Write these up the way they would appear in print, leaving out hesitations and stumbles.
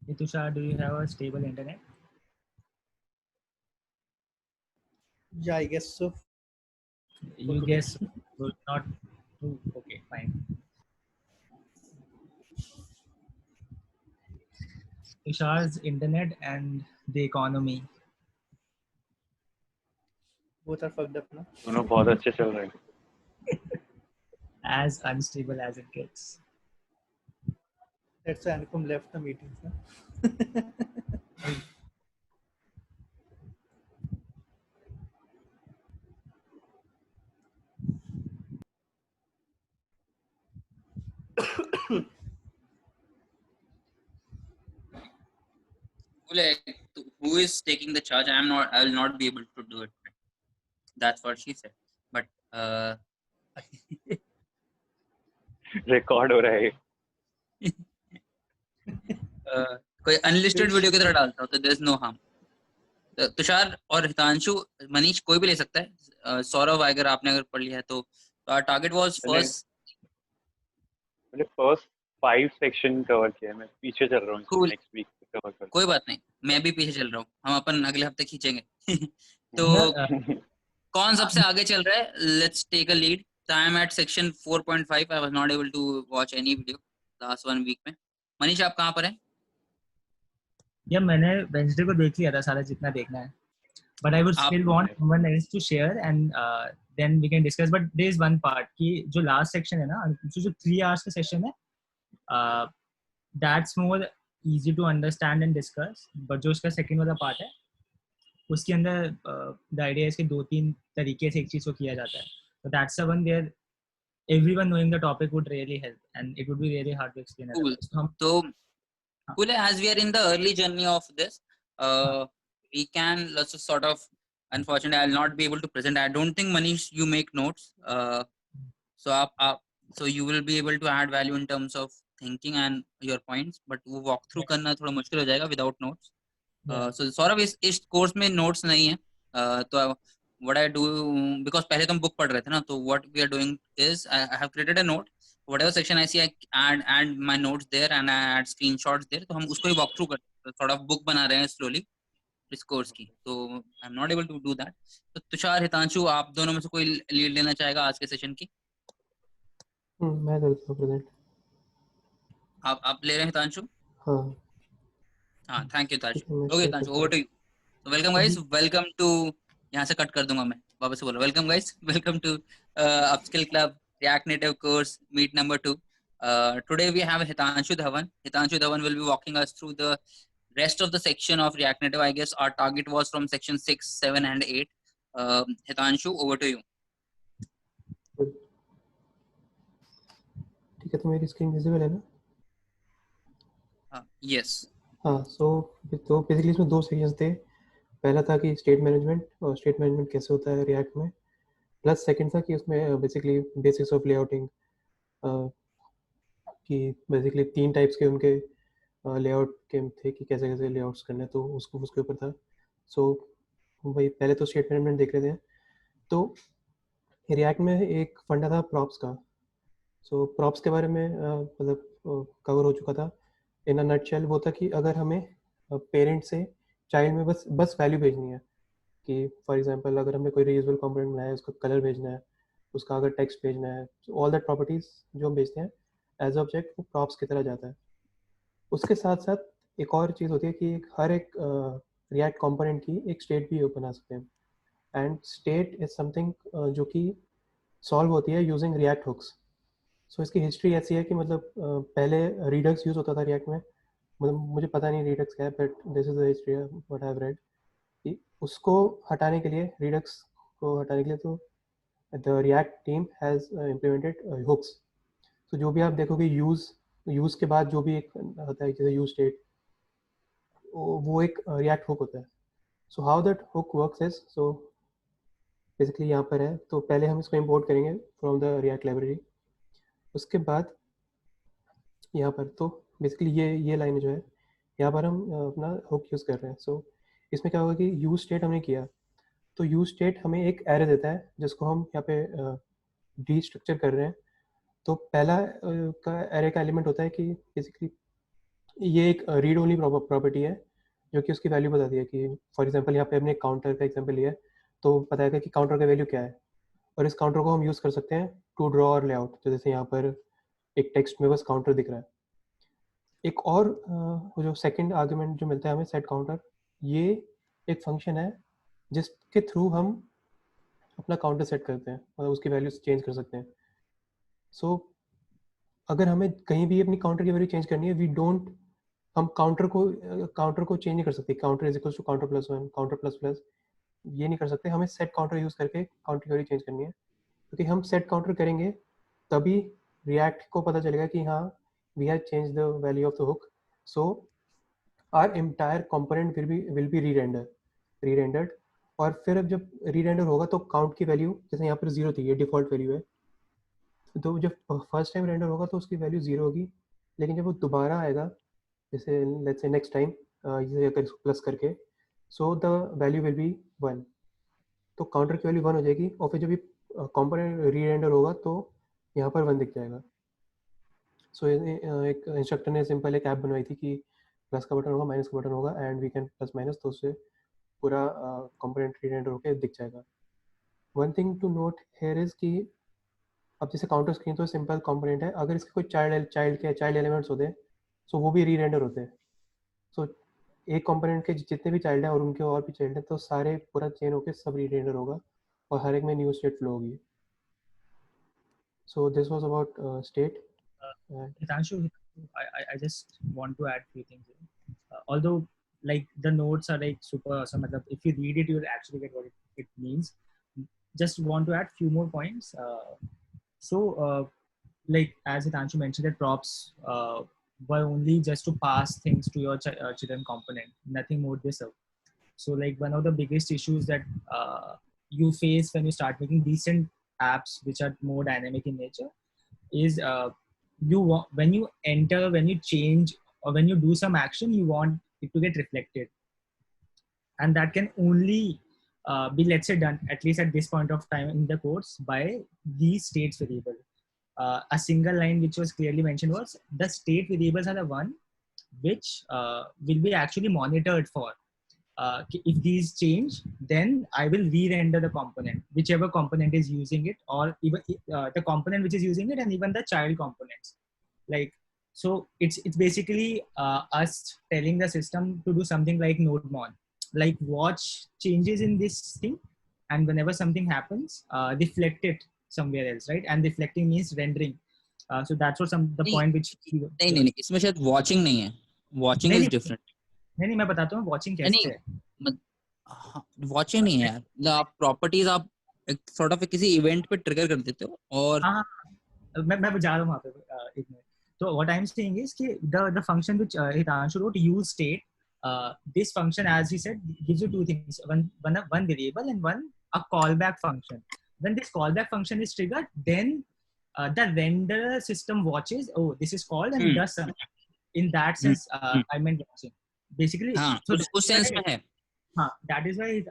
Hey, Tushar, do you have a stable internet? Yeah, I guess so. You today. guess so, not true. Okay, fine. Tushar's internet and the economy. Both are fucked up now. दोनों बहुत अच्छे चल रहे हैं. As unstable as it gets. That's why Anupam left the meeting. Huh? Like, who is taking the charge? I will not be able to do it. That's what she said. But record हो रहा है. कोई unlisted video की तरह डालता हो तो there is no harm. Tushar और हितांशु, मनीष कोई भी ले सकता है. सौरभ अगर आपने अगर पढ़ लिया है तो टारगेट वाज फर्स्ट. मैंने फर्स्ट 5 सेक्शन कवर किया है. मैं पीछे चल रहा हूँ. Cool. नेक्स्ट वीक कवर कर. कोई बात नहीं, मैं भी पीछे चल रहा हूँ. हम अपन अगले हफ्ते खींचेंगे. तो कौन सबसे आगे चल रहा है? Let's take a lead. I am at section 4.5. I was not able to watch any video last 1 week में. मनीष आप कहाँ पर हैं? या मैंने वेंसडे को देख लिया था सारा जितना देखना है. But I would still want someone else to share and then we can discuss. But there is one part कि जो last section है ना, जो 3 hours का session है, that's more easy to understand and discuss. But जो उसका second वाला part है, उसके अंदर the idea है कि 2-3 तरीके से एक चीज को किया जाता है. So that's the one where everyone knowing the topic would really help, and it would be really hard to explain. Cool. So cool, as we are in the early journey of this, we can, let's just sort of, unfortunately I'll not be able to present. I don't think, Manish, you make notes, so you will be able to add value in terms of thinking and your points, but वो walk through करना थोड़ा मुश्किल हो जाएगा without notes. So Saurabh इस course में notes नहीं है. तो what I do, because पहले तो हम book पढ़ रहे थे ना, तो what we are doing is I have created a note. Whatever section I see, I add my notes there and I add screenshots there. तो हम उसको ही walk through करते हैं. Sort of book बना रहे हैं slowly इस कोर्स की. तो I'm not able to do that. तो तुषार, हितांशु, आप दोनों में से कोई लीड लेना चाहेगा आज के सेशन की? मैं करता हूँ प्रेजेंट. आप ले रहे हैं हितांशु? हाँ, thank you Hitanshu. Okay Hitanshu, over to you. Welcome guys, welcome to, यहाँ से कट कर दूंगा मैं, वापस से बोलो. Welcome guys, welcome to upskill club React Native course meet number 2. Today we have Hitanshu Dhawan. Hitanshu Dhawan will be walking us through the rest of the section of React Native. I guess our target was from section 6, 7 and 8. Hitanshu, over to you. ठीक है, तो मेरी screen visible है ना? Yes. हाँ, तो basically इसमें 2 sections थे. पहला था कि स्टेट मैनेजमेंट, और स्टेट मैनेजमेंट कैसे होता है रिएक्ट में, प्लस सेकंड था कि उसमें बेसिकली बेसिक्स ऑफ लेआउटिंग, कि बेसिकली 3 टाइप्स के उनके लेआउट के थे कि कैसे कैसे लेआउट्स करने, तो उसके ऊपर था. सो वही पहले तो स्टेट मैनेजमेंट देख रहे थे. तो रिएक्ट में एक फंडा था प्रॉप्स का. सो प्रॉप्स के बारे में मतलब कवर हो चुका था. इन अ नटशेल वो था कि अगर हमें पेरेंट से चाइल्ड में बस वैल्यू भेजनी है, कि फॉर एग्जांपल अगर हमें कोई रीयूजेबल कंपोनेंट बनाया है, उसका कलर भेजना है, उसका अगर टेक्स्ट भेजना है, ऑल दैट प्रॉपर्टीज़ जो हम भेजते हैं एज ऑब्जेक्ट, वो प्रॉप्स की तरह जाता है. उसके साथ साथ एक और चीज़ होती है कि हर एक रिएक्ट कंपोनेंट की एक स्टेट भी बना सकते हैं. एंड स्टेट इज समथिंग जो कि सॉल्व होती है यूजिंग रिएक्ट हुक्स. सो इसकी हिस्ट्री ऐसी है कि मतलब पहले रीडक्स यूज़ होता था रिएक्ट में. मतलब मुझे पता नहीं रीडक्स क्या है, but this is the history what I have read. कि उसको हटाने के लिए, रीडक्स को हटाने के लिए, तो the React team has implemented hooks. तो जो भी आप देखोगे यूज़ के बाद जो भी एक होता है, जैसे यूज स्टेट, वो एक रिएक्ट हुक होता है. So how that hook works is, so basically यहाँ पर है. तो पहले हम इसको इंपोर्ट करेंगे फ्रॉम द रिएक्ट लाइब्रेरी. उसके बाद यहाँ पर तो बेसिकली ये लाइन जो है, यहाँ पर हम अपना हुक यूज़ कर रहे हैं. सो इसमें क्या होगा कि यूज स्टेट हमने किया, तो यूज स्टेट हमें एक एरे देता है जिसको हम यहाँ पे डीस्ट्रक्चर कर रहे हैं. तो पहला का एरे का एलिमेंट होता है कि बेसिकली ये एक रीड ओनली प्रॉपर्टी है जो कि उसकी वैल्यू बताती है कि फॉर एग्जांपल यहाँ पे हमने काउंटर का एग्जांपल लिया है, तो बताएगा कि काउंटर का वैल्यू क्या है, और इस काउंटर को हम यूज़ कर सकते हैं टू ड्रॉ और लेआउट। तो जैसे यहाँ पर एक टेक्स्ट में बस काउंटर दिख रहा है। एक और वो जो सेकंड आर्गुमेंट जो मिलता है हमें सेट काउंटर, ये एक फंक्शन है जिसके थ्रू हम अपना काउंटर सेट करते हैं, मतलब उसकी वैल्यू चेंज कर सकते हैं। सो अगर हमें कहीं भी अपनी काउंटर की वैल्यू चेंज करनी है, हम काउंटर को चेंज नहीं कर सकते। Counter is equal to counter plus one, counter plus plus, ये नहीं कर सकते। हमें सेट काउंटर यूज़ करके काउंटर की वैल्यू चेंज करनी है, क्योंकि हम सेट काउंटर करेंगे तभी रिएक्ट को पता चलेगा कि हाँ we have change the value of the hook, so our entire component will be re rendered. और फिर अब जब री रेंडर होगा तो काउंट की वैल्यू, जैसे यहाँ पर 0 थी, ये डिफ़ॉल्ट वैल्यू है, तो जब फर्स्ट टाइम रेंडर होगा तो उसकी वैल्यू 0 होगी, लेकिन जब वो दोबारा आएगा, जैसे लेट्स से नेक्स्ट टाइम ये अगर इसको प्लस करके, so the value will be 1, तो काउंटर की वैल्यू 1 हो जाएगी। और फिर जब ये कंपोनेंट री रेंडर होगा तो यहाँ पर 1 दिख जाएगा। सो एक इंस्ट्रक्टर ने सिंपल एक ऐप बनवाई थी कि प्लस का बटन होगा, माइनस का बटन होगा, and we can plus minus, तो उससे पूरा कंपोनेंट री रेंडर होकर दिख जाएगा। One thing to note here is कि अब जैसे काउंटर स्क्रीन तो सिंपल कंपोनेंट है, अगर इसके कोई चाइल्ड एलिमेंट्स होते हैं, सो वो भी री रेंडर होते हैं। सो एक कंपोनेंट के जितने भी चाइल्ड हैं और उनके और भी चाइल्ड हैं, तो सारे पूरा चेन होकर सब री रेंडर होगा और हर एक में न्यू स्टेट फ्लो होगी। So this was about state. Hitanshu, I just want to add few things here. Although like the notes are like super awesome, if you read it, you'll actually get what it means. Just want to add few more points. Like as Hitanshu mentioned, that props were only just to pass things to your children component, nothing more this up. So like one of the biggest issues that you face when you start making decent apps which are more dynamic in nature is when you enter, when you change, or when you do some action, you want it to get reflected, and that can only be, let's say, done at least at this point of time in the course by the states variable. A single line which was clearly mentioned was the state variables are the one which will be actually monitored for. If these change, then I will re-render the component, whichever component is using it, or even the component which is using it, and even the child components. Like, so it's basically us telling the system to do something like nodemon, like watch changes in this thing, and whenever something happens, reflect it somewhere else, right? And reflecting means rendering. So that's what the point which नहीं इसमें शायद watching नहीं है, watching is different. नहीं मैं बताता हूँ watching कैसे है। watching नहीं है यार, आप properties आप एक sort of किसी event पे trigger कर देते हो और हाँ मैं जा रहा हूँ वहाँ पे एक minute. So what I'm saying is कि the function which Hitanshu wrote, use state, this function, as he said, gives you two things, one variable and one a callback function. When this callback function is triggered, then the render system watches, oh, this is called, and does something. In that sense, I meant watching. Basically, so उस sense में है. That is why,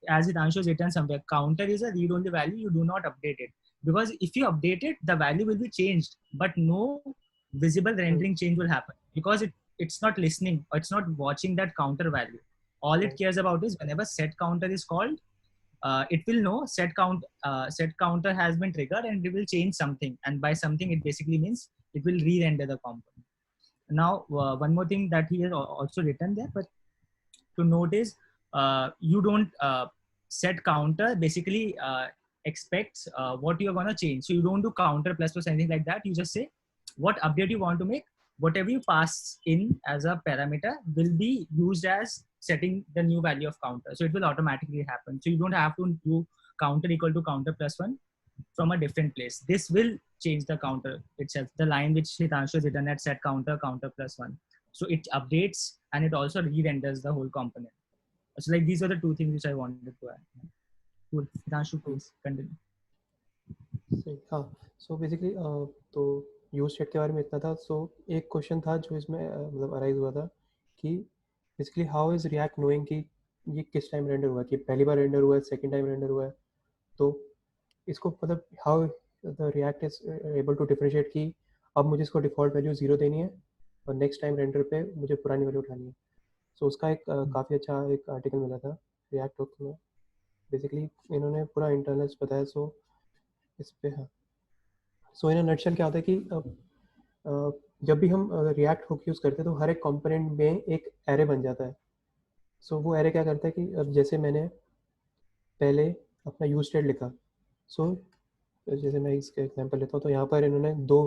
as Hitanshu has written somewhere, counter is a read-only value. You do not update it, because if you update it, the value will be changed, but no visible rendering change will happen, because it's not listening, or it's not watching that counter value. All it cares about is whenever set counter is called, it will know set counter has been triggered, and it will change something, and by something it basically means it will re-render the component. Now one more thing that he has also written there, but to note is you don't set counter basically expects what you're going to change. So you don't do counter plus anything like that. You just say what update you want to make. Whatever you pass in as a parameter will be used as setting the new value of counter. So it will automatically happen. So you don't have to do counter equal to counter plus one from a different place. This will change the counter itself. The line which Hitanshu has written at set counter plus one. So it updates and it also re-renders the whole component. So like these are the two things which I wanted to add. Cool. Hitanshu, please continue. हाँ, so basically तो use state के बारे में इतना था. सो एक question था जो इसमें मतलब अराइज हुआ था कि basically how is react knowing कि ये किस टाइम रेंडर हुआ है, कि पहली बार रेंडर हुआ है, सेकंड टाइम रेंडर हुआ है. तो इसको मतलब how the React is able to differentiate कि अब मुझे इसको डिफ़ॉल्ट वैल्यू 0 देनी है, और नेक्स्ट टाइम रेंडर पे मुझे पुरानी वैल्यू उठानी है। सो उसका एक काफ़ी अच्छा एक आर्टिकल मिला था रिएक्ट हुक्स में। बेसिकली इन्होंने पूरा इंटरनल्स बताया। सो इस पे हाँ, सो इन अ नटशेल क्या होता है कि जब भी हम रिएक्ट हुक यूज़ करते हैं तो हर एक कंपोनेंट में एक एरे बन जाता है। सो वो एरे क्या करता है कि अब जैसे मैंने पहले अपना यूज स्टेट लिखा, सो जैसे मैं इसका एग्जांपल लेता हूँ तो यहाँ पर इन्होंने दो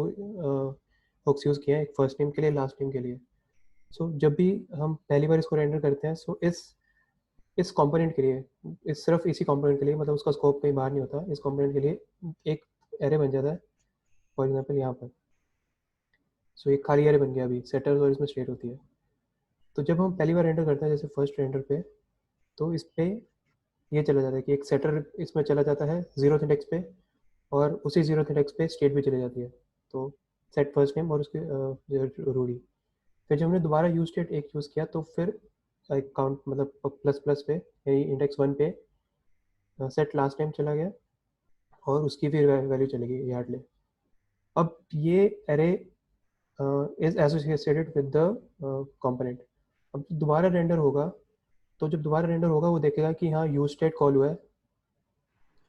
हुक्स यूज़ किए हैं, एक फर्स्ट नेम के लिए, लास्ट नेम के लिए। सो जब भी हम पहली बार इसको रेंडर करते हैं, सो इस कंपोनेंट के लिए, इस सिर्फ इसी कंपोनेंट के लिए, मतलब उसका स्कोप कहीं बाहर नहीं होता, इस कंपोनेंट के लिए एक एरे बन जाता है। फॉर एग्जांपल यहाँ पर सो एक खाली एरे बन गया अभी, सेटर्स और इसमें स्टेट होती है। तो जब हम पहली बार रेंडर करते हैं जैसे फर्स्ट रेंडर पे, तो इस पे ये चला जाता है कि एक सेटर इसमें चला जाता है 0th इंडेक्स पे, और उसी 0th इंडेक्स पे स्टेट भी चली जाती है। तो सेट फर्स्ट नेम और उसके रूडी। फिर जब हमने दोबारा यूज स्टेट एक यूज़ किया तो फिर एक काउंट मतलब प्लस प्लस पे यानी इंडेक्स 1 पे सेट लास्ट नेम चला गया और उसकी फिर वैल्यू चलेगी यार्डले। अब ये array is associated with the component. अब दोबारा रेंडर होगा, तो जब दोबारा रेंडर होगा वो देखेगा कि हाँ यूज स्टेट कॉल हुआ है,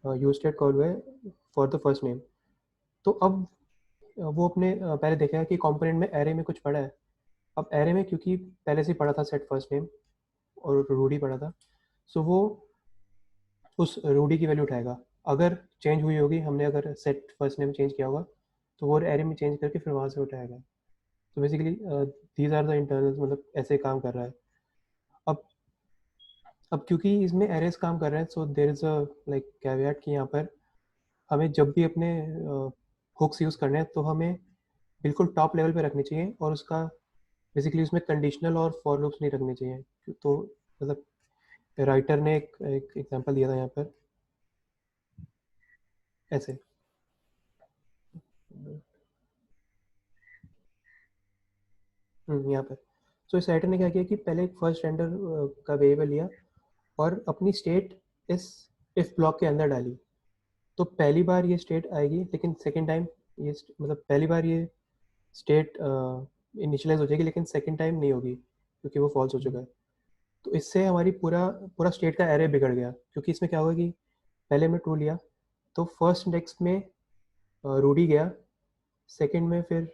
यूज स्टेट कॉल हुआ है फॉर द फर्स्ट नेम। तो अब वो अपने पहले देखेगा कि कंपोनेंट में एरे में कुछ पड़ा है। अब एरे में क्योंकि पहले से ही पड़ा था सेट फर्स्ट नेम और रूडी पड़ा था, सो वो उस रूडी की वैल्यू उठाएगा। अगर चेंज हुई होगी, हमने अगर सेट फर्स्ट नेम चेंज किया होगा तो वो एरे में चेंज करके फिर वहाँ से उठाएगा। तो basically these are the internals, मतलब ऐसे काम कर रहा है। अब क्योंकि इसमें एरेस काम कर रहे हैं, so there is a like caveat कि यहाँ पर हमें जब भी अपने हुक्स यूज़ करने हैं तो हमें बिल्कुल टॉप लेवल पे रखनी चाहिए, और उसका बेसिकली उसमें कंडीशनल और फॉर लूप्स नहीं रखने चाहिए। तो मतलब राइटर ने एक एग्जांपल दिया था यहाँ पर ऐसे। यहाँ पर सो इस राइटर ने क्या किया कि पहले एक फर्स्ट रेंडर का वेरिएबल लिया और अपनी स्टेट इस इफ ब्लॉक के अंदर डाली। तो पहली बार ये स्टेट आएगी, लेकिन सेकेंड टाइम ये मतलब पहली बार ये स्टेट इनिशियलाइज हो जाएगी, लेकिन सेकेंड टाइम नहीं होगी क्योंकि वो फॉल्स हो चुका है। तो इससे हमारी पूरा स्टेट का एरे बिगड़ गया, क्योंकि इसमें क्या होगा कि पहले हमने ट्रू लिया तो फर्स्ट इंडेक्स में रूडी गया, सेकंड में फिर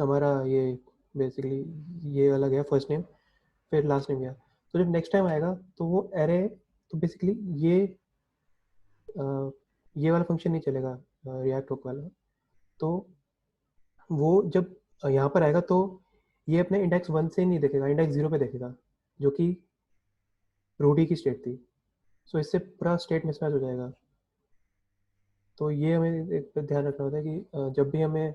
हमारा ये बेसिकली ये वाला गया फर्स्ट नेम, फिर लास्ट नेम गया। तो जब नेक्स्ट टाइम आएगा तो वो एरे, तो बेसिकली ये वाला फंक्शन नहीं चलेगा रिएक्ट हुक वाला। तो वो जब यहाँ पर आएगा तो ये अपने इंडेक्स 1 से नहीं देखेगा, इंडेक्स 0 पे देखेगा, जो कि रूडी की स्टेट थी। सो इससे पूरा स्टेट मिसमैच हो जाएगा। तो ये हमें एक ध्यान रखना होता है कि जब भी हमें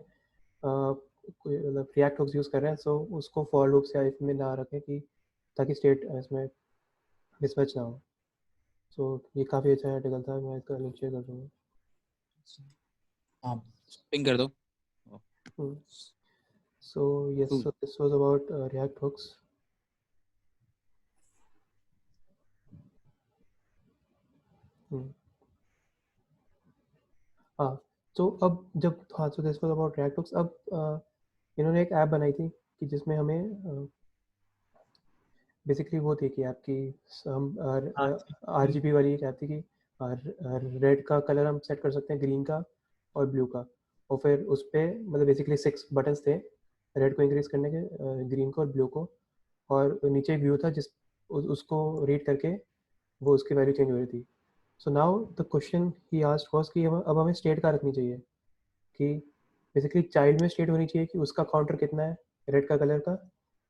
कोई मतलब रिएक्ट हुक्स यूज़ कर रहे हैं, सो उसको फॉर लूप्स या इसमें ना रखें कि ताकि स्टेट इसमें मिसमैच ना हो। सो ये काफ़ी अच्छा आर्टिकल था, मैं इसका लिंक शेयर कर दूँगा। हाँ, पिंग कर दो। So yes, Cool. so this was about React hooks. हाँ, तो अब जब हाँ, so this was about React hooks. अब इन्होंने एक ऐप बनाई थी कि जिसमें हमें बेसिकली वो थी कि आपकी हम RGB वाली एक ऐप थी कि रेड का कलर हम सेट कर सकते हैं, ग्रीन का और ब्लू का, और फिर उस पर मतलब बेसिकली 6 बटन्स थे रेड को इंक्रीज करने के, ग्रीन को और ब्लू को, और नीचे व्यू था जिस उसको रीड करके वो उसकी वैल्यू चेंज हो रही थी। So now the question he asked was कि अब हमें स्टेट का रखनी चाहिए कि बेसिकली चाइल्ड में स्टेट होनी चाहिए कि उसका काउंटर कितना है रेड का कलर का,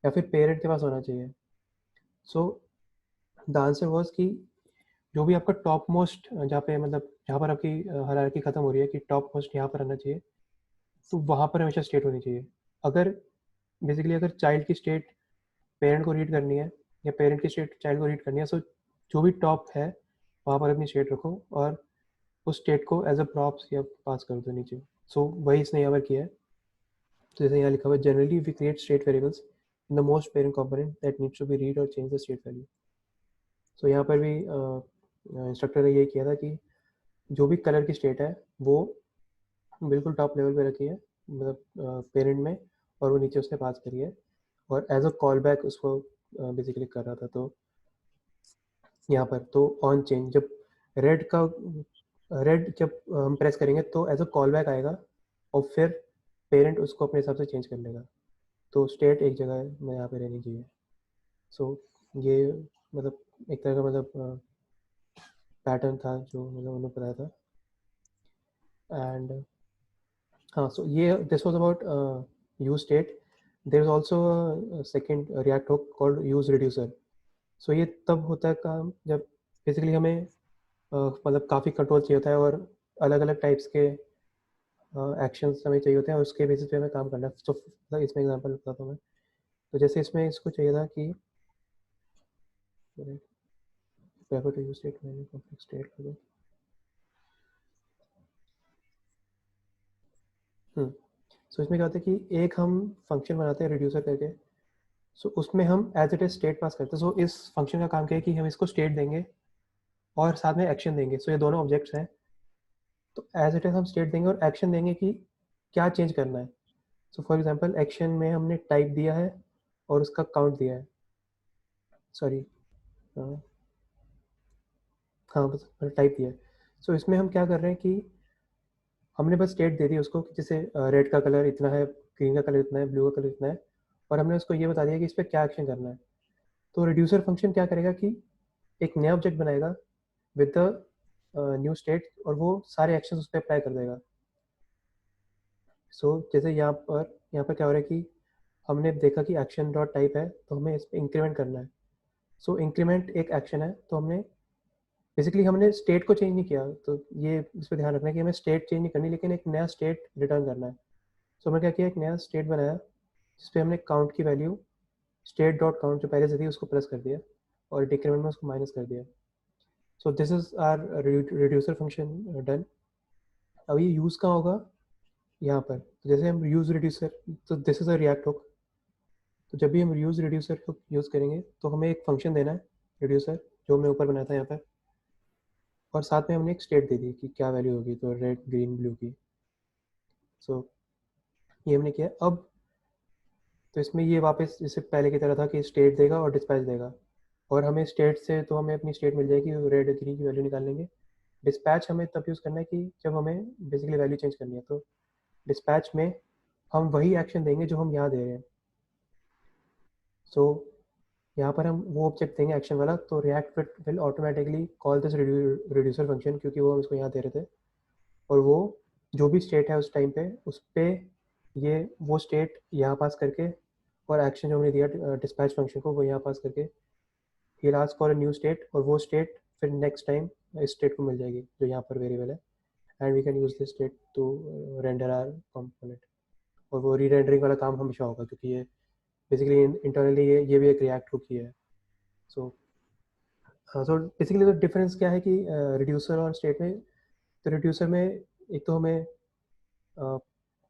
या फिर पेरेंट के पास होना चाहिए। सो द आंसर वाज कि जो भी आपका टॉप मोस्ट जहाँ पे मतलब जहाँ पर आपकी हायरार्की खत्म हो रही है कि टॉप मोस्ट यहाँ पर रहना चाहिए, तो वहाँ पर हमेशा स्टेट होनी चाहिए। अगर बेसिकली अगर चाइल्ड की स्टेट पेरेंट को रीड करनी है या पेरेंट की स्टेट चाइल्ड को रीड करनी है, सो जो भी टॉप है वहाँ पर अपनी स्टेट रखो और उस स्टेट को एज अ प्रॉप्स या पास कर दो नीचे। सो वही इसने यहाँ पर किया है। तो जैसे यहाँ लिखा हुआ है, generally we create state variables in the most parent component that needs to be read और change the state value. So यहाँ पर भी इंस्ट्रक्टर ने ये किया था कि जो भी कलर की स्टेट है वो बिल्कुल टॉप लेवल पे रखी है, मतलब पेरेंट में, और वो नीचे उसने पास करी है और एज अ कॉल बैक उसको बेसिकली कर रहा था। तो यहाँ पर तो ऑन चेंज जब रेड जब हम प्रेस करेंगे तो एज अ कॉल बैक आएगा और फिर पेरेंट उसको अपने हिसाब से चेंज कर लेगा। तो स्टेट एक जगह में यहाँ पे रहनी चाहिए। सो ये मतलब एक तरह का मतलब पैटर्न था जो मतलब उन्होंने बताया था। एंड हाँ, सो ये this was about use state. There is also second React hook called use reducer. So ये तब होता है काम जब बेसिकली हमें मतलब काफ़ी कंट्रोल चाहिए होता है और अलग अलग टाइप्स के एक्शंस हमें चाहिए होते हैं और उसके बेसिस पे हमें काम करना है। तो मतलब इसमें एग्जांपल बताता हूँ मैं। तो जैसे इसमें इसको चाहिए था कि prefer to use state menu complex state logic। सो इसमें क्या होता है कि एक हम फंक्शन बनाते हैं रिड्यूसर करके। सो उसमें हम एज इट इज स्टेट पास करते हैं। सो इस फंक्शन का काम क्या है कि हम इसको स्टेट देंगे और साथ में एक्शन देंगे। सो ये दोनों ऑब्जेक्ट्स हैं। तो एज इट इज हम स्टेट देंगे और एक्शन देंगे कि क्या चेंज करना है। सो फॉर एग्जांपल एक्शन में हमने टाइप दिया है और उसका काउंट दिया है। सॉरी, हाँ बस टाइप दिया है। सो इसमें हम क्या कर रहे हैं कि हमने बस स्टेट दे दी उसको कि जैसे रेड का कलर इतना है, ग्रीन का कलर इतना है, ब्लू का कलर इतना है, और हमने उसको ये बता दिया कि इस पर क्या एक्शन करना है। तो रिड्यूसर फंक्शन क्या करेगा कि एक नया ऑब्जेक्ट बनाएगा विद द न्यू स्टेट और वो सारे एक्शन उस पर अप्लाई कर देगा। सो जैसे यहाँ पर क्या हो रहा है कि हमने देखा कि एक्शन डॉट टाइप है तो हमें इस पर इंक्रीमेंट करना है। सो इंक्रीमेंट एक एक्शन है तो हमने हमने स्टेट को चेंज नहीं किया। तो ये इस पर ध्यान रखना है कि हमें स्टेट चेंज नहीं करनी लेकिन एक नया स्टेट रिटर्न करना है। सो हमने क्या किया, एक नया स्टेट बनाया जिस पे हमने काउंट की वैल्यू स्टेट डॉट काउंट जो पहले से थी उसको प्लस कर दिया और डिक्रीमेंट में उसको माइनस कर दिया। So this is our reducer function done. अब ये यूज़ कहाँ होगा, यहाँ पर। तो जैसे हम यूज़ रिड्यूसर, तो this is a react hook. तो जब भी हम यूज़ रिड्यूसर को यूज़ करेंगे तो हमें एक फंक्शन देना है रिड्यूसर जो हमने ऊपर बनाया था यहाँ पर, और साथ में हमने एक स्टेट दे दी कि क्या वैल्यू होगी, तो रेड ग्रीन ब्लू की। सो ये हमने किया। अब तो इसमें ये वापस जैसे पहले की तरह था कि स्टेट देगा और डिस्पैच देगा, और हमें स्टेट से तो हमें अपनी स्टेट मिल जाएगी, रेड ग्रीन की वैल्यू निकाल लेंगे। डिस्पैच हमें तब यूज़ करना है कि जब हमें बेसिकली वैल्यू चेंज करनी है। तो डिस्पैच में हम वही एक्शन देंगे जो हम यहाँ दे रहे हैं। सो यहाँ पर हम वो ऑब्जेक्ट देंगे एक्शन वाला, तो react will automatically call this reducer function क्योंकि वो हम इसको यहाँ दे रहे थे, और वो जो भी स्टेट है उस टाइम पे उस पर ये वो स्टेट यहाँ पास करके और एक्शन जो हमने दिया डिस्पैच फंक्शन को वो यहाँ पास करके he'll ask for a new state, और वो स्टेट फिर नेक्स्ट टाइम इस स्टेट को मिल जाएगी जो यहाँ पर वेरिएबल है, and we can use this state to render our component. और वो री रेंडरिंग वाला काम हमेशा होगा क्योंकि ये बेसिकली इंटरनली ये भी एक रिएक्ट हुक ही है। सो बेसिकली तो डिफरेंस क्या है कि रिड्यूसर और स्टेट में, तो रिड्यूसर में एक तो हमें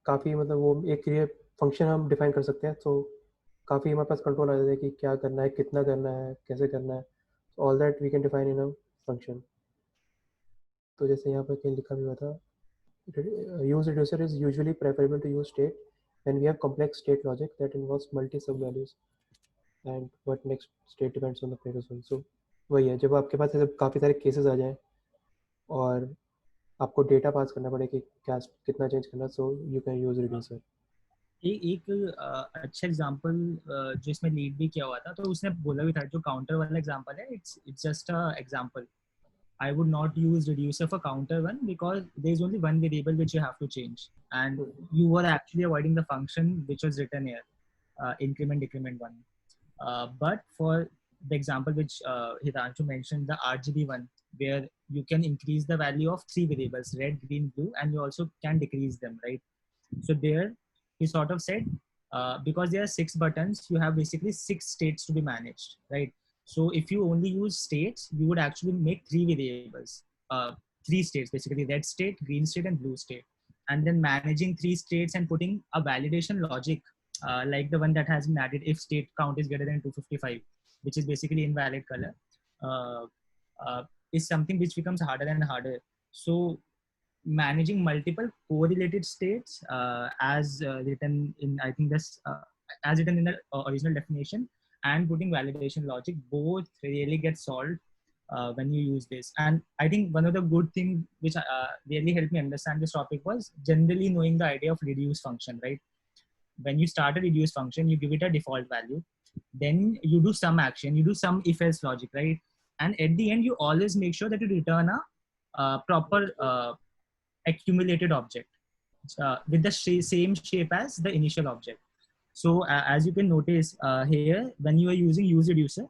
काफ़ी मतलब वो एक ये फंक्शन हम डिफाइन कर सकते हैं, तो काफ़ी हमारे पास कंट्रोल आ जाता है कि क्या करना है, कितना करना है, कैसे करना है। All that we can define in a function. तो जैसे यहाँ पर कहीं लिखा भी हुआ था, use reducer is usually preferable to use state when we have complex state logic that involves multi sub values and what next state depends on the previous one। So वही है, जब आपके पास ऐसे काफ़ी सारे केसेस आ जाएं और आपको डेटा पास करना पड़े कि क्या कितना चेंज करना, so you can use reducer. एक अच्छा एग्जांपल जो इसमें लीड भी किया हुआ था, तो उसने बोला भी था जो काउंटर वाला एग्जांपल है, it's just a example. I would not use reducer for counter one because there is only one variable which you have to change, and you were actually avoiding the function which was written here, increment decrement one. But for the example which Hitanshu mentioned, the RGB one, where you can increase the value of 3 variables, red, green, blue, and you also can decrease them, right? So there he sort of said, because there are 6 buttons, you have basically 6 states to be managed, right? So if you only use states, you would actually make 3 variables, 3 states, basically red state, green state, and blue state. And then managing 3 states and putting a validation logic, like the one that has been added if state count is greater than 255, which is basically invalid color, is something which becomes harder and harder. So managing multiple correlated states as written in, I think this as written in the original definition, and putting validation logic, both really get solved when you use this. And I think one of the good things which really helped me understand this topic was generally knowing the idea of reduce function, right? When you start a reduce function, you give it a default value, then you do some action, you do some if else logic, right? And at the end, you always make sure that you return a proper accumulated object with the same shape as the initial object. So as you can notice here, when you are using use reducer,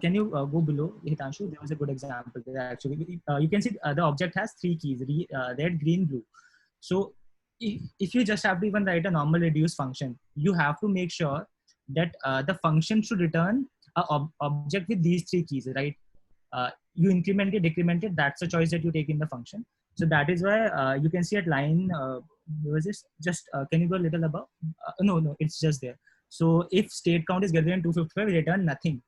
can you go below, Hitanshu? There was a good example there actually. You can see the object has three keys, red, green, blue. So if you just have to even write a normal reduce function, you have to make sure that the function should return an object with these three keys, right? You increment it, decrement it, that's a choice that you take in the function. So that is why you can see at line, was this just, can you go a little above? No, it's just there. So if state count is greater than 255, return nothing.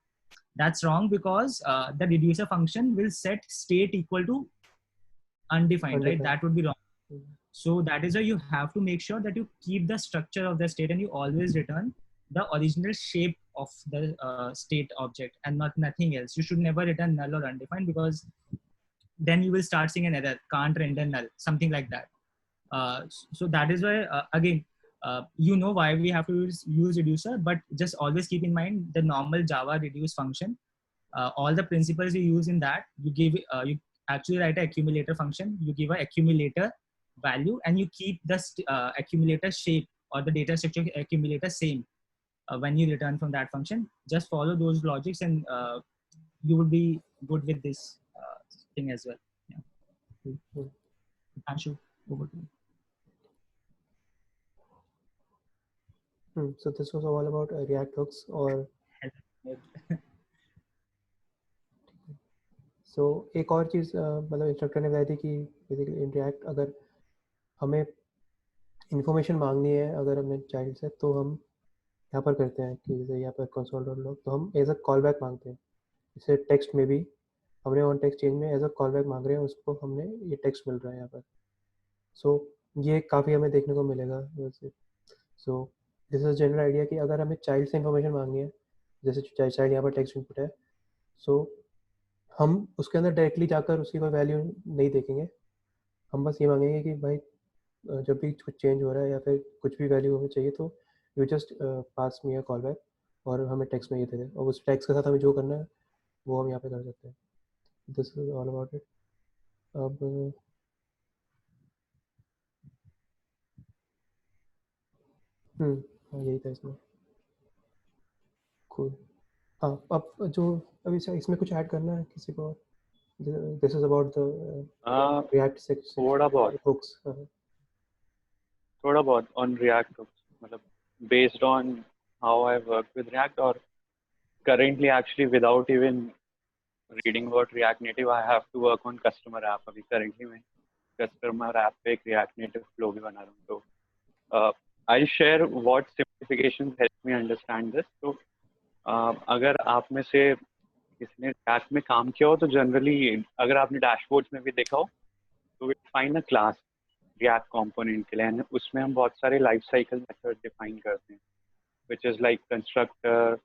That's wrong, because the reducer function will set state equal to undefined, right? That would be wrong. So that is why you have to make sure that you keep the structure of the state and you always return the original shape of the state object and nothing else. You should never return null or undefined, because then you will start seeing an error, can't render null, something like that. So that is why, again, you know why we have to use reducer, but just always keep in mind the normal Java reduce function. All the principles you use in that, you give, you actually write an accumulator function, you give an accumulator value, and you keep the accumulator shape or the data structure accumulator same when you return from that function. Just follow those logics and you will be good with this thing as well. Yeah. Anshu, over to you. So this was all about React hooks or so एक और चीज़ मतलब instructor ने बताई थी कि basically in React अगर हमें information मांगनी है अगर हमने चाइल्ड से, तो हम यहाँ पर करते हैं कि जैसे यहाँ पर console.log, तो हम एज अ कॉल बैक मांगते हैं। जैसे टेक्स्ट में भी हमने ऑन टेक्स्ट चेंज में एज अ कॉल बैक मांग रहे हैं, उसको हमने ये टेक्स्ट मिल रहा है यहाँ पर। सो ये काफ़ी हमें देखने को मिलेगा वैसे। सो दिस इज जनरल आइडिया कि अगर हमें चाइल्ड से इंफॉर्मेशन मांगनी है, जैसे चाइल्ड यहाँ पर टेक्स्ट इनपुट है, सो हम उसके अंदर डायरेक्टली जाकर उसकी कोई वैल्यू नहीं देखेंगे। हम बस ये मांगेंगे कि भाई जब भी कुछ चेंज हो रहा है या फिर कुछ भी वैल्यू हमें चाहिए, तो you just pass me a call back और हमें टेक्स्ट में ये दे दें, और उस टेक्स्ट के साथ हमें जो करना है वो हम यहाँ पे कर सकते हैं। This is all about it. अब यही था इसमें। कूल। हाँ, अब जो अभी इसमें कुछ ऐड करना है किसी को? This is about the React 6 थोड़ा बहुत hooks. थोड़ा बहुत on React hooks, मतलब based on how I work with React, or currently actually without even reading about React Native, I have to work on customer app. अभी currently मैं customer app पे एक React Native flow भी बना रहा हूँ, तो I'll share what simplifications help me understand this. तो अगर आप में से किसी ने React में काम किया हो, तो जनरली अगर आपने डैशबोर्ड्स में भी देखा हो, तो we find a class React component के लिए, उसमें हम बहुत सारे लाइफ साइकिल मेथड डिफाइन करते हैं, which is like constructor,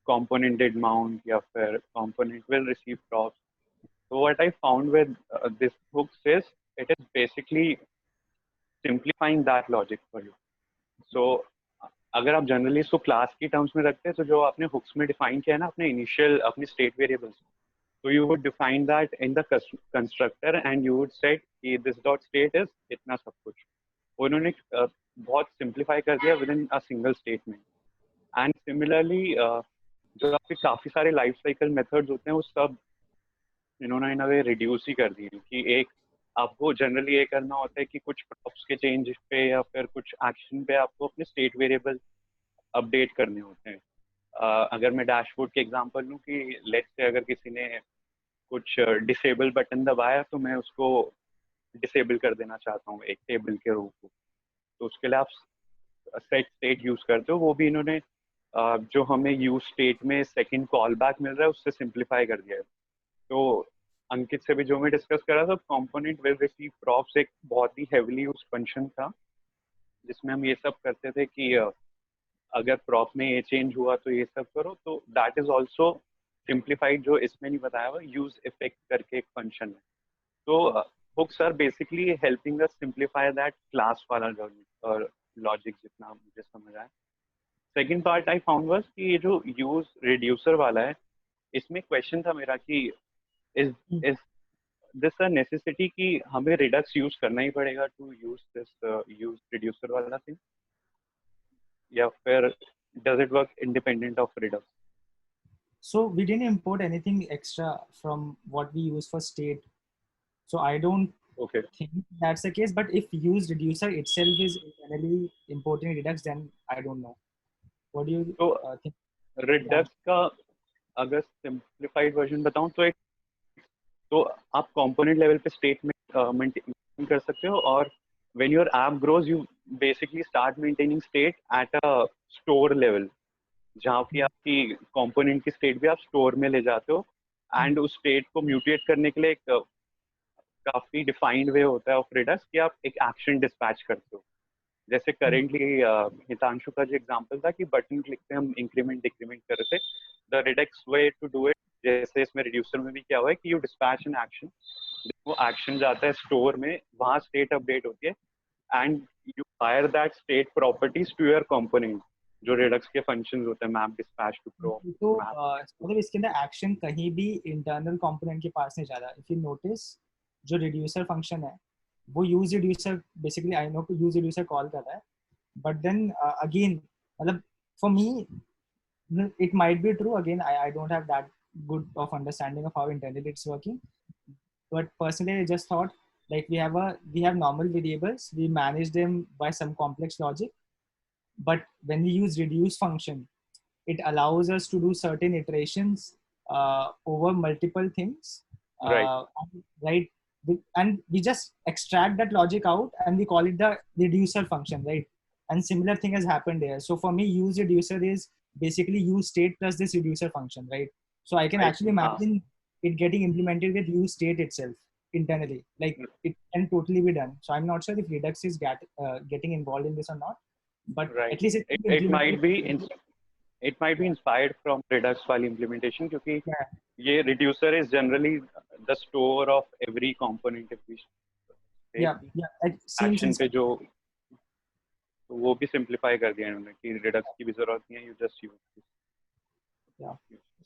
component did mount, या फिर component will receive props. So what I found with this hooks is it is basically simplifying that logic for you. So अगर आप generally इसको class की terms में रखते हैं, तो जो आपने हुक्स में डिफाइन किया है ना अपने इनिशियल अपने state variables, so you would define that in the constructor and you would say कि this dot state is इतना सब कुछ। उन्होंने बहुत simplify कर दिया within a single statement. And similarly जो आपके काफ़ी सारे life cycle methods होते हैं, वो सब इन्होंने इन अ वे रिड्यूस ही कर दिए कि एक आपको जनरली ये करना होता है कि कुछ प्रॉप्स के चेंज पे या फिर कुछ एक्शन पे आपको अपने स्टेट वेरिएबल अपडेट करने होते हैं। अगर मैं डैशबोर्ड के एग्जांपल लूँ कि लेट्स से अगर किसी ने कुछ डिसेबल बटन दबाया, तो मैं उसको डिसेबल कर देना चाहता हूँ एक टेबल के रूप में, तो उसके लिए आप सेट स्टेट यूज़ करते हो। वो भी इन्होंने जो हमें यूज स्टेट में सेकंड कॉल बैक मिल रहा है उससे सिंप्लीफाई कर दिया है। तो अंकित से भी जो मैं डिस्कस कर रहा था, कंपोनेंट विल रिसीव प्रॉप्स एक बहुत ही हेवीली यूज फंक्शन था, जिसमें हम ये सब करते थे कि अगर प्रॉप में ये चेंज हुआ तो ये सब करो। तो दैट इज ऑल्सो सिंप्लीफाइड, जो इसमें नहीं बताया हुआ, यूज इफेक्ट करके एक फंक्शन है। तो hooks are basically helping us simplify that class वाला लॉजिक जितना मुझे समझ आया। Second part I found was कि ये जो यूज रिड्यूसर वाला है, इसमें क्वेश्चन था मेरा कि is is this a necessity कि हमें रिडक्स यूज करना ही पड़ेगा to use this use reducer वाला थिंग, या फिर does it work independent of Redux? So we didn't import anything extra from what we use for state. So I don't okay, think that's the case. But if use reducer itself is internally importing Redux, then I don't know. What do you तो think? Redux का अगर simplified version बताऊं तो एक, तो आप component level पे state में मेंटेन कर सकते हो, और when your app grows you basically start maintaining state at a store level, जहाँ की आपकी कंपोनेंट की स्टेट भी आप स्टोर में ले जाते हो, एंड उस स्टेट को म्यूटेट करने के लिए एक काफी डिफाइंड वे होता है ऑफ रिडक्स कि आप एक एक्शन डिस्पैच करते हो। जैसे करेंटली हितांशु का जो एग्जांपल था कि बटन क्लिक पे हम इंक्रीमेंट डिक्रीमेंट कर रहे थे, the Redux way to do it, जैसे इसमें रिड्यूसर में भी क्या हुआ है कि यू डिस्पैच एन एक्शन, वो एक्शन जाता है स्टोर में, वहाँ स्टेट अपडेट होती है, and you fire that state properties to your component, जो रिडक्स के फंक्शंस होते हैं, मैप डिस्पैच टू प्रो तो मैप। मतलब इसके अंदर एक्शन कहीं भी इंटरनल कंपोनेंट के पास नहीं जा रहा। इफ यू नोटिस, जो रिड्यूसर फंक्शन है वो use reducer, basically I know कि यूज रिड्यूसर कॉल कर रहा है, बट देन अगेन मतलब for me it might be true. Again, I don't have that good of understanding of how internally it's working, but personally I just thought, like, we have normal variables, we manage them by some complex logic, but when we use reduce function, it allows us to do certain iterations over multiple things, Right. right? And we just extract that logic out and we call it the reducer function, right? And similar thing has happened here. So for me, use reducer is basically use state plus this reducer function, right? So I can Right. actually imagine it getting implemented with use state itself internally, like it can totally be done. So I'm not sure if Redux is getting involved in this or not, but Right. at least It might be it might be inspired from Redux file implementation, क्योंकि yeah. ये reducer is generally the store of every component if we say Yeah, it seems action पे inspired. जो, तो वो भी simplify कर दिया इन्होंने कि Redux की भी जरूरत नहीं है, you just use. Yeah.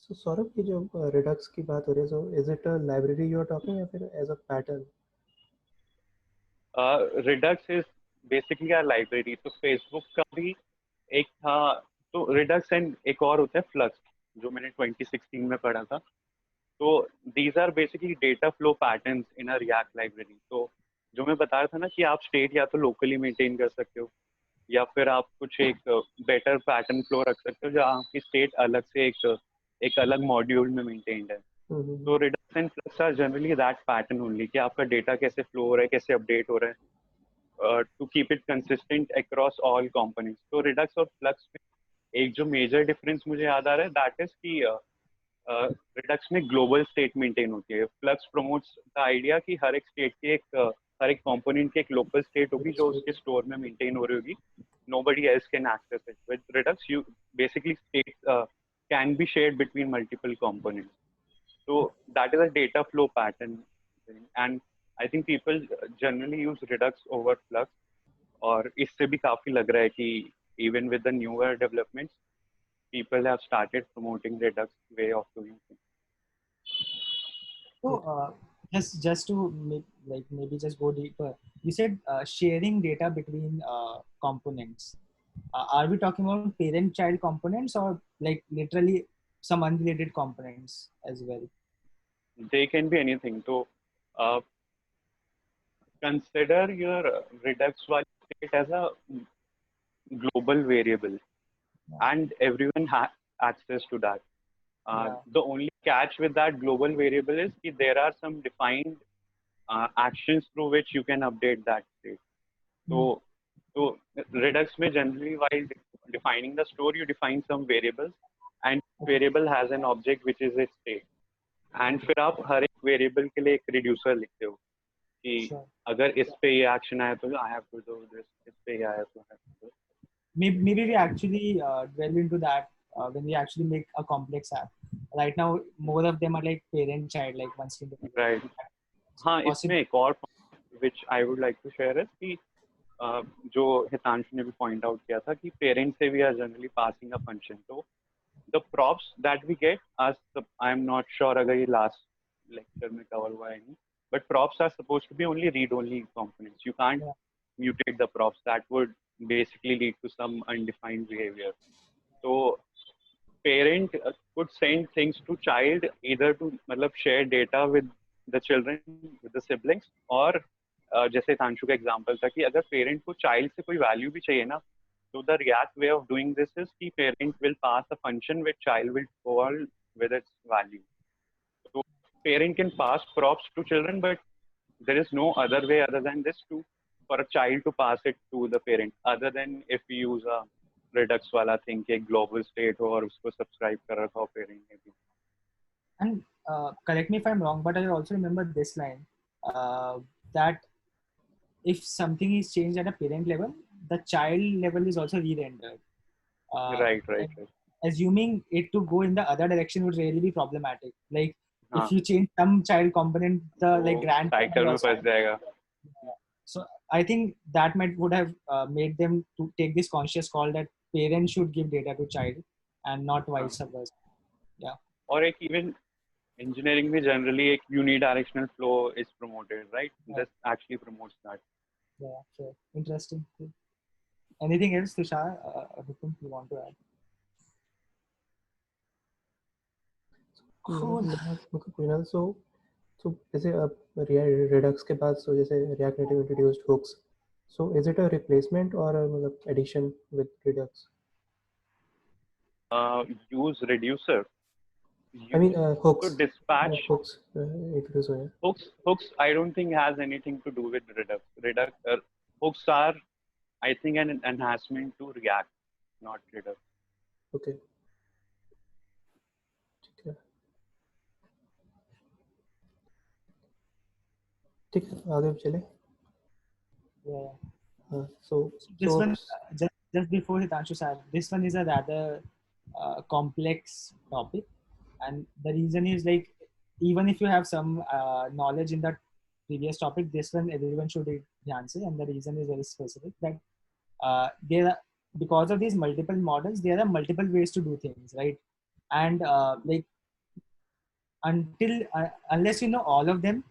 So Saurabh की जो Redux की बात हो रही है, so is it a library you are talking या फिर as a pattern? Redux is basically a library. तो Facebook का भी एक था, तो Redux and एक और होता है Flux, जो मैंने 2016 में पढ़ा था। तो these are basically data flow patterns in a React library. तो जो मैं बता रहा था ना कि आप स्टेट या तो लोकली मेंटेन कर सकते हो, या फिर आप कुछ एक बेटर पैटर्न फ्लो रख सकते हो जहाँ आपकी स्टेट अलग से एक अलग मॉड्यूल में मेंटेन्ड है। तो Redux and Flux are generally that pattern only, कि आपका डेटा कैसे फ्लो हो रहा है, कैसे अपडेट हो रहा है, to keep it consistent across all components. तो Redux और Flux में एक जो मेजर डिफरेंस मुझे याद आ रहा है, दैट इज कि Redux में ग्लोबल स्टेट मेंटेन होती है। Flux प्रमोट्स द आइडिया कि हर एक स्टेट के हर एक कंपोनेंट की एक लोकल स्टेट होगी जो उसके स्टोर में मेंटेन हो रही होगी, nobody else can access it. With Redux, you basically states can be shared between multiple components. So that is a data flow pattern, and I think people generally use Redux over Flux. और इससे भी काफी लग रहा है कि even with the newer developments, people have started promoting Redux way of doing things. So just to maybe just go deeper, you said sharing data between components. Are we talking about parent-child components or like literally some unrelated components as well? They can be anything. So consider your Redux state as a global variable, and everyone has access to that. The only catch with that global variable is that there are some defined actions through which you can update that state. So Redux may generally, while defining the store, you define some variables, and variable has an object which is its state. And फिर आप हर एक variable के लिए एक reducer लिखते हो कि Sure. अगर इस पे ये एक्शन आया तो I have to do this, इस पे ये आया तो I have to do. Maybe we actually delve into that when we actually make a complex app. Right now, more of them are like parent-child, like one screen developer. Right. हाँ, इसमें Possibly, एक और which I would like to share is कि जो हितांशु ने भी point out किया था कि पेरेंट से we are generally passing a function, तो the props that we get as I am not sure अगर ये लास्ट लेक्चर में कवर हुआ है नहीं, but props are suppose to be only read only components. You can't Yeah. mutate the props. That would basically lead to some undefined behavior. So parent could send things to child either to मतलब share data with the children, with the siblings, और जैसे तांशु का example था कि अगर parent को child से कोई वैल्यू भी चाहिए ना, तो the React way of doing this is कि parent will pass a function which child will call with its value. So parent can pass props to children, but there is no other way other than this to for a child to pass it to the parent, other than if we use a redux वाला thing कि एक global state हो और उसको subscribe कर रखा हो parent ने भी. and correct me if I'm wrong, but I also remember this line that if something is changed at a parent level, the child level is also re-rendered. Right. Assuming it to go in the other direction would really be problematic. Like हाँ, if you change some child component, the like वो grand cycle में also. फंस जाएगा. So I think that would have made them to take this conscious call that parents should give data to child and not vice versa. और एक even engineering में generally एक unidirectional flow is promoted, right? Yeah. This actually promotes that. Yeah, sure. Interesting. Cool. Anything else, Tushar? Vipin, you want to add? Cool. So जैसे अब Redux के बाद so जैसे React Native introduced hooks. So is it a replacement or a मतलब addition with Redux? Use reducer. I mean hooks. To dispatch Hooks introduce हुए हैं. hooks I don't think has anything to do with Redux. Hooks are, I think, an enhancement to React, not Redux. Okay. ठीक है आगे चले. Yeah. So This one, just before Hitanshu said, this one is a rather complex topic, and the reason is like even if you have some knowledge in that previous topic, this one everyone should answer, and the reason is very specific that there are, because of these multiple models, there are multiple ways to do things, right? And like until unless you know all of them,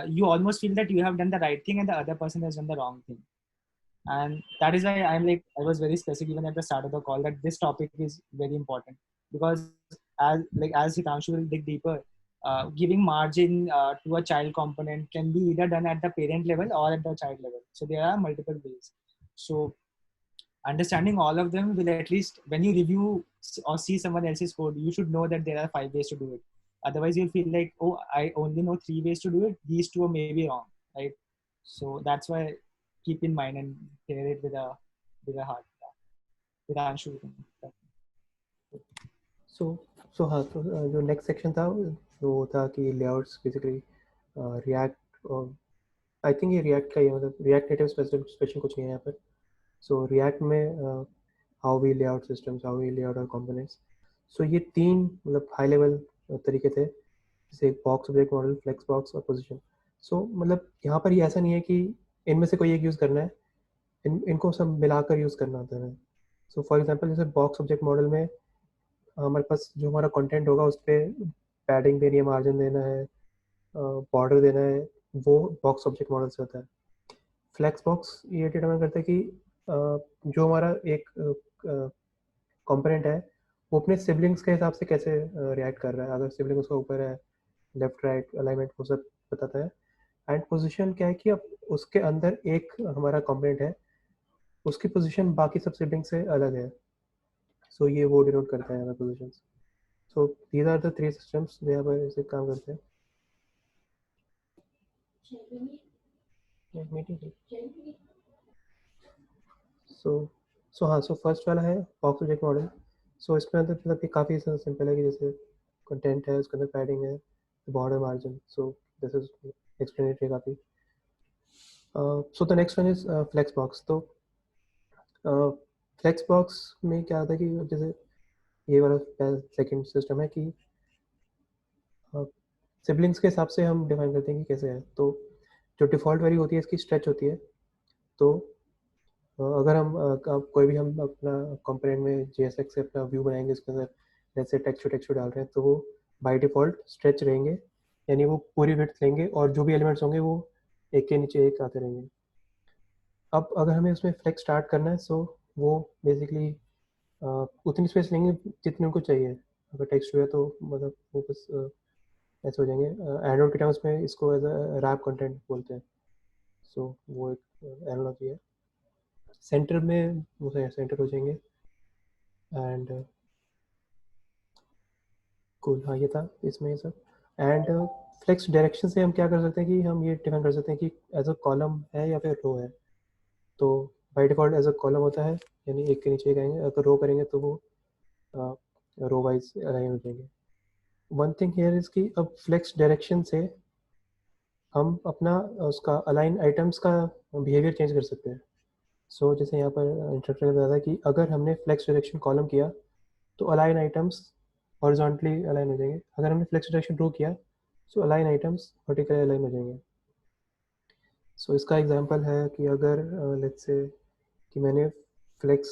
you almost feel that you have done the right thing and the other person has done the wrong thing. And that is why I was very specific even at the start of the call that this topic is very important, because as Hitanshu will dig deeper, giving margin to a child component can be either done at the parent level or at the child level. So there are multiple ways. So understanding all of them will, at least when you review or see someone else's code, you should know that there are 5 ways to do it. Otherwise you'll feel like, oh, I only know 3 ways to do it, these 2 may be wrong, right? So that's why keep in mind and hear it with a heart. With Anshu. So हाँ तो जो next section था वो था कि layouts basically React और I think ये React का ही मतलब React Native special कुछ नहीं है यहाँ पर. So React में how we lay out systems, how we lay out our components. So ये 3 मतलब high level तरीके थे, जैसे box object model, flex box और position. So मतलब यहाँ पर ये ऐसा नहीं है कि इनमें से कोई एक यूज़ करना है, इनको सब मिलाकर यूज़ करना होता है. सो फॉर एग्जांपल जैसे बॉक्स ऑब्जेक्ट मॉडल में हमारे पास जो हमारा कंटेंट होगा उस पर पैडिंग देनी है, मार्जिन देना है, बॉर्डर देना है, वो बॉक्स ऑब्जेक्ट मॉडल से होता है. फ्लेक्स बॉक्स ये डिटरमाइन करता है कि जो हमारा एक कंपोनेंट है वो अपने सिबलिंग्स के हिसाब से कैसे रिएक्ट कर रहा है. अगर सिबलिंग उसका ऊपर है, लेफ्ट राइट अलाइनमेंट वो सब बताता है. एंड पोजीशन क्या है कि अब उसके अंदर एक हमारा कंपोनेंट है, उसकी पोजीशन बाकी सब सिबलिंग से अलग है. सो ये वो डिनोट करता है हमारे positions. So these are the 3 systems जो यहाँ पर ऐसे काम करते हैं. सो हाँ, सो फर्स्ट वाला है बॉक्स ऑब्जेक्ट मॉडल. सो इसमें मतलब कि काफ़ी सिंपल है कि जैसे कंटेंट है, उसके अंदर पैडिंग है, border margin. So this is explanatory काफ़ी. So the next one is flex box. तो फ्लेक्स बॉक्स में क्या होता है कि जैसे ये वाला सेकंड सिस्टम है कि सिबलिंग्स के हिसाब से हम डिफाइन करते हैं कि कैसे है. तो जो डिफ़ॉल्ट वैल्यू होती है इसकी स्ट्रेच होती है. तो अगर हम कोई भी हम अपना कंपोनेंट में JSX से अपना व्यू बनाएंगे, उसके अंदर जैसे टेक्स्ट डाल रहे हैं, तो वो बाय डिफ़ॉल्ट स्ट्रेच रहेंगे, यानी वो पूरी विड्थ लेंगे और जो भी एलिमेंट्स होंगे वो एक के नीचे एक आते रहेंगे. अब अगर हमें उसमें फ्लेक्स स्टार्ट करना है, सो वो बेसिकली उतनी स्पेस लेंगे जितनी उनको चाहिए. अगर टेक्स्ट हुआ तो मतलब वो बस ऐसे हो जाएंगे. एंड्रॉइड के टाइम उसमें इसको एज अ रैप कंटेंट बोलते हैं. सो वो एक एनालॉजी है. सेंटर में वो सेंटर हो जाएंगे. एंड कूल, हाँ ये था इसमें ये सब. एंड फ्लेक्स डायरेक्शन से हम क्या कर सकते हैं कि हम ये डिफाइन कर सकते हैं कि एज अ कॉलम है या फिर रो है. तो by default as a column होता है, यानी एक के नीचे एक आएंगे. अगर रो करेंगे तो वो रो वाइज अलाइन हो जाएंगे. वन थिंग हियर इज कि अब फ्लेक्स डायरेक्शन से हम अपना उसका अलाइन आइटम्स का बिहेवियर चेंज कर सकते हैं. सो जैसे यहाँ पर इंस्ट्रक्टर ने बताया था कि अगर हमने फ्लेक्स डायरेक्शन कॉलम किया तो अलाइन आइटम्स हॉरिजॉन्टली अलाइन हो जाएंगे. अगर हमने फ्लेक्स डायरेक्शन रो किया तो अलाइन आइटम्स वर्टिकली अलाइन हो जाएंगे. सो इसका एग्जांपल है कि अगर लेट्स से कि मैंने फ्लेक्स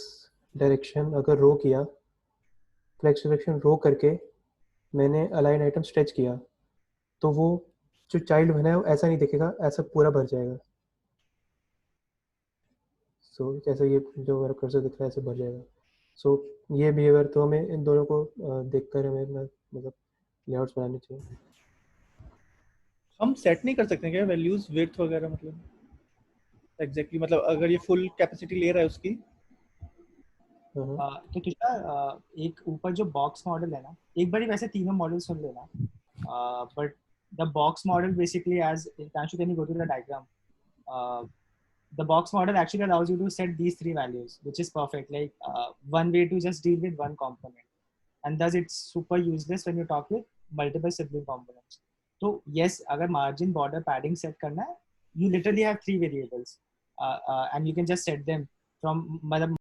डायरेक्शन अगर रो किया, फ्लेक्स डायरेक्शन रो करके मैंने अलाइन आइटम स्ट्रेच किया, तो वो जो चाइल्ड बना है वो ऐसा नहीं दिखेगा, ऐसा पूरा भर जाएगा. सो जैसे ये जो मेरा कर्सर दिख रहा है ऐसे भर जाएगा. सो ये बिहेवियर तो हमें इन दोनों को देखकर हमें मतलब लेआउट्स बनाने चाहिए. हम सेट नहीं कर सकते क्या वैल्यूज विड्थ वगैरह, मतलब एग्जैक्टली मतलब अगर ये फुल कैपेसिटी ले रहा है उसकी. तो तुषार, एक ऊपर जो बॉक्स मॉडल है ना, एक बार वैसे तीनों मॉडल सुन लेना. But the box model basically, as Tanshu, can you go to the diagram? The box model actually allows you to set these three values, which is perfect. Like one way to just deal with one component, and thus it's super useless when you talk with multiple sibling components. So yes, अगर margin, border, padding set करना है, you literally have three variables, and you can just set them from मतलब